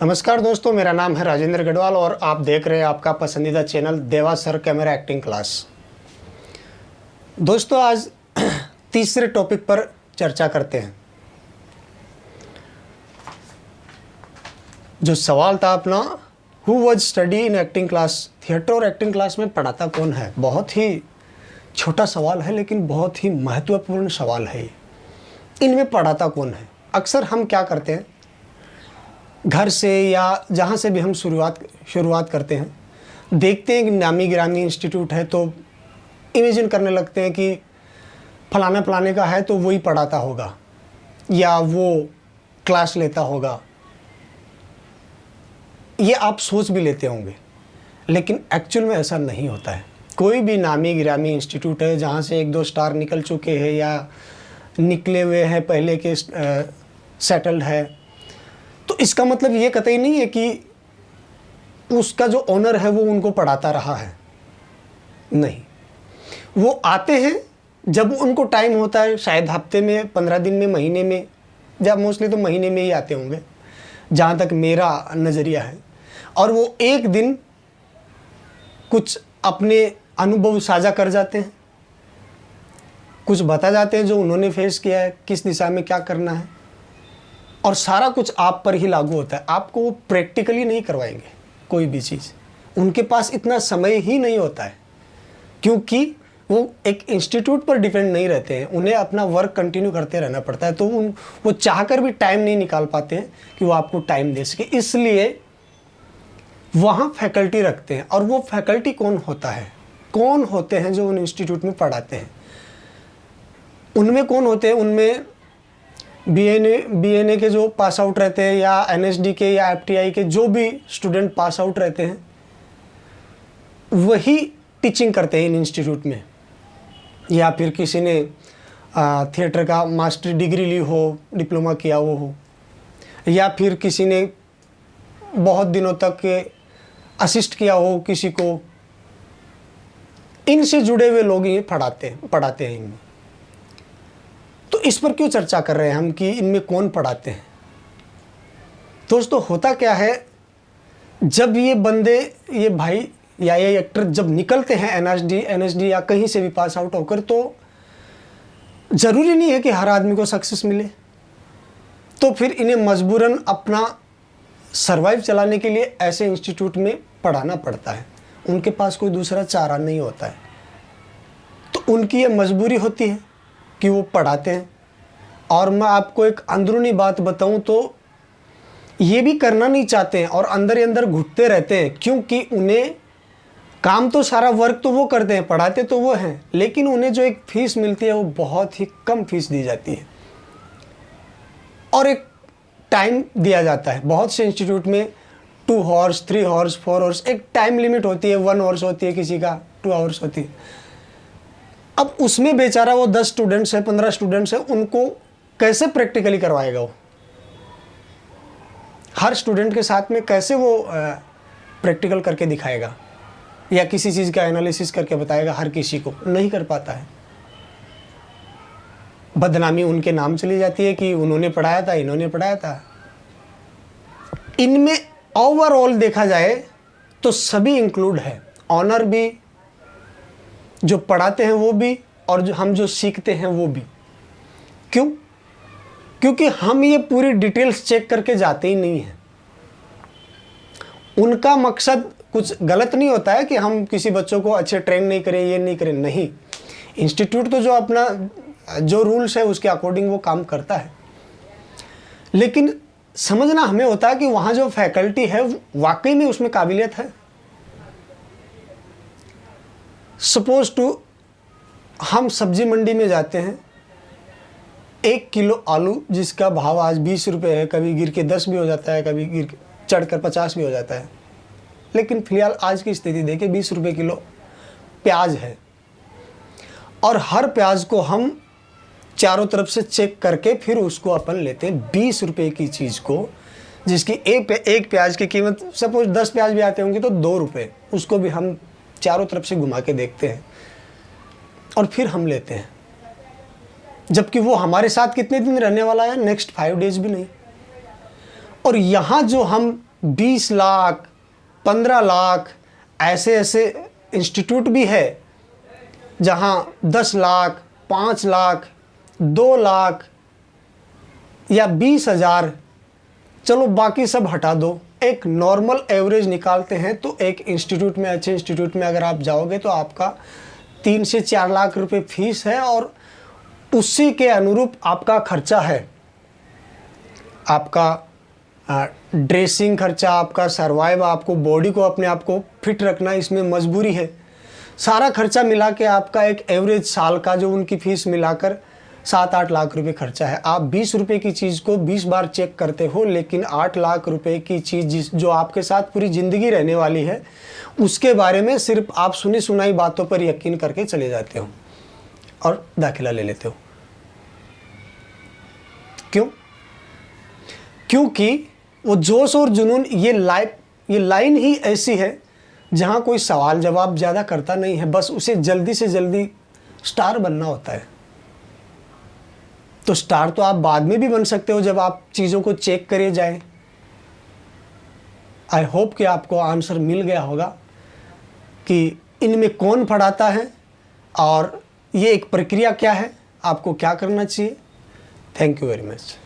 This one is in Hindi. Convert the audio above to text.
नमस्कार दोस्तों, मेरा नाम है राजेंद्र गढ़वाल और आप देख रहे हैं आपका पसंदीदा चैनल देवा सर कैमरा एक्टिंग क्लास। दोस्तों, आज तीसरे टॉपिक पर चर्चा करते हैं। जो सवाल था अपना, who was study in acting class, theatre और एक्टिंग क्लास में पढ़ाता कौन है। बहुत ही छोटा सवाल है लेकिन बहुत ही महत्वपूर्ण सवाल है। इनमें पढ़ाता कौन है। अक्सर हम क्या करते हैं, घर से या जहाँ से भी हम शुरुआत करते हैं, देखते हैं कि नामी गिरामी इंस्टीट्यूट है तो इमेजिन करने लगते हैं कि फलाना फलाने का है तो वही पढ़ाता होगा या वो क्लास लेता होगा। ये आप सोच भी लेते होंगे, लेकिन एक्चुअल में ऐसा नहीं होता है। कोई भी नामी गिरामी इंस्टीट्यूट है जहाँ से 1-2 स्टार निकल चुके हैं या निकले हुए हैं, पहले के सेटल्ड है, तो इसका मतलब ये कतई नहीं है कि उसका जो ओनर है वो उनको पढ़ाता रहा है। नहीं, वो आते हैं जब उनको टाइम होता है, शायद हफ्ते में, 15 दिन में, महीने में, जब मोस्टली तो महीने में ही आते होंगे जहाँ तक मेरा नज़रिया है। और वो एक दिन कुछ अपने अनुभव साझा कर जाते हैं, कुछ बता जाते हैं जो उन्होंने फेस किया है, किस दिशा में क्या करना है, और सारा कुछ आप पर ही लागू होता है। आपको वो प्रैक्टिकली नहीं करवाएंगे कोई भी चीज़। उनके पास इतना समय ही नहीं होता है, क्योंकि वो एक इंस्टीट्यूट पर डिपेंड नहीं रहते हैं। उन्हें अपना वर्क कंटिन्यू करते रहना पड़ता है, तो वो चाहकर भी टाइम नहीं निकाल पाते हैं कि वो आपको टाइम दे सके। इसलिए वहाँ फैकल्टी रखते हैं। और वो फैकल्टी कौन होता है, कौन होते हैं जो उन इंस्टीट्यूट में पढ़ाते हैं। उनमें कौन होते हैं, उनमें बीएनए के जो पास आउट रहते हैं या एनएसडी के या एफटीआई के जो भी स्टूडेंट पास आउट रहते हैं, वही टीचिंग करते हैं इन इंस्टीट्यूट में। या फिर किसी ने थिएटर का मास्टर डिग्री ली हो, डिप्लोमा किया हुआ हो, या फिर किसी ने बहुत दिनों तक असिस्ट किया हो किसी को। इनसे जुड़े हुए लोग ये पढ़ाते हैं इनमें। तो इस पर क्यों चर्चा कर रहे हैं हम कि इनमें कौन पढ़ाते हैं। दोस्तों, होता क्या है, जब ये बंदे, ये भाई या ये एक्टर जब निकलते हैं एनएसडी या कहीं से भी पास आउट होकर, तो ज़रूरी नहीं है कि हर आदमी को सक्सेस मिले। तो फिर इन्हें मजबूरन अपना सर्वाइव चलाने के लिए ऐसे इंस्टीट्यूट में पढ़ाना पड़ता है। उनके पास कोई दूसरा चारा नहीं होता है, तो उनकी ये मजबूरी होती है कि वो पढ़ाते हैं। और मैं आपको एक अंदरूनी बात बताऊं तो ये भी करना नहीं चाहते हैं और अंदर ही अंदर घुटते रहते हैं, क्योंकि उन्हें काम तो सारा वर्क तो वो करते हैं, पढ़ाते तो वो हैं, लेकिन उन्हें जो एक फीस मिलती है वो बहुत ही कम फीस दी जाती है और एक टाइम दिया जाता है। बहुत से इंस्टीट्यूट में 2 आवर्स, 3 आवर्स, 4 आवर्स एक टाइम लिमिट होती है। 1 आवर्स होती है, किसी का 2 आवर्स होती है। अब उसमें बेचारा वो 10 स्टूडेंट्स है, 15 स्टूडेंट्स है, उनको कैसे प्रैक्टिकली करवाएगा वो। हर स्टूडेंट के साथ में कैसे वो प्रैक्टिकल करके दिखाएगा या किसी चीज़ का एनालिसिस करके बताएगा। हर किसी को नहीं कर पाता है। बदनामी उनके नाम चली जाती है कि उन्होंने पढ़ाया था, इन्होंने पढ़ाया था। इनमें ओवरऑल देखा जाए तो सभी इंक्लूड है, ऑनर भी, जो पढ़ाते हैं वो भी, और हम जो सीखते हैं वो भी। क्यों? क्योंकि हम ये पूरी डिटेल्स चेक करके जाते ही नहीं हैं। उनका मकसद कुछ गलत नहीं होता है कि हम किसी बच्चों को अच्छे ट्रेन नहीं करें, ये नहीं करें, नहीं। इंस्टीट्यूट तो जो अपना जो रूल्स है उसके अकॉर्डिंग वो काम करता है, लेकिन समझना हमें होता है कि वहाँ जो फैकल्टी है वाकई में उसमें काबिलियत है। सपोज टू, हम सब्जी मंडी में जाते हैं, 1 किलो आलू जिसका भाव आज 20 रुपये है, कभी गिर के 10 भी हो जाता है, कभी गिर के चढ़कर 50 भी हो जाता है, लेकिन फिलहाल आज की स्थिति देखें 20 रुपये किलो प्याज है। और हर प्याज को हम चारों तरफ से चेक करके फिर उसको अपन लेते हैं 20 रुपये की चीज़ को, जिसकी एक प्याज की कीमत, सपोज 10 प्याज भी आते होंगे तो 2 रुपये, उसको भी हम चारों तरफ से घुमा के देखते हैं और फिर हम लेते हैं। जबकि वो हमारे साथ कितने दिन रहने वाला है, नेक्स्ट 5 डेज भी नहीं। और यहाँ जो हम 20 लाख, 15 लाख, ऐसे ऐसे इंस्टीट्यूट भी है जहां 10 लाख, 5 लाख, 2 लाख या 20,000, चलो बाकी सब हटा दो, एक नॉर्मल एवरेज निकालते हैं तो एक इंस्टीट्यूट में, अच्छे इंस्टीट्यूट में अगर आप जाओगे तो आपका 3 से 4 लाख रुपए फीस है और उसी के अनुरूप आपका खर्चा है। आपका ड्रेसिंग खर्चा, आपका सर्वाइव, आपको बॉडी को अपने आप को फिट रखना, इसमें मजबूरी है। सारा खर्चा मिला के आपका एक एवरेज साल का जो उनकी फ़ीस मिलाकर 7-8 लाख रुपए खर्चा है। आप 20 रुपये की चीज़ को 20 बार चेक करते हो, लेकिन 8 लाख रुपए की चीज़ जो आपके साथ पूरी ज़िंदगी रहने वाली है, उसके बारे में सिर्फ आप सुनी सुनाई बातों पर यकीन करके चले जाते हो और दाखिला ले लेते हो। क्यों? क्योंकि वो जोश और जुनून, ये लाइन ही ऐसी है जहाँ कोई सवाल जवाब ज़्यादा करता नहीं है, बस उसे जल्दी से जल्दी स्टार बनना होता है। तो स्टार तो आप बाद में भी बन सकते हो जब आप चीज़ों को चेक करे जाएं। आई होप कि आपको आंसर मिल गया होगा कि इनमें कौन पढ़ाता है और ये एक प्रक्रिया क्या है, आपको क्या करना चाहिए। Thank you very much.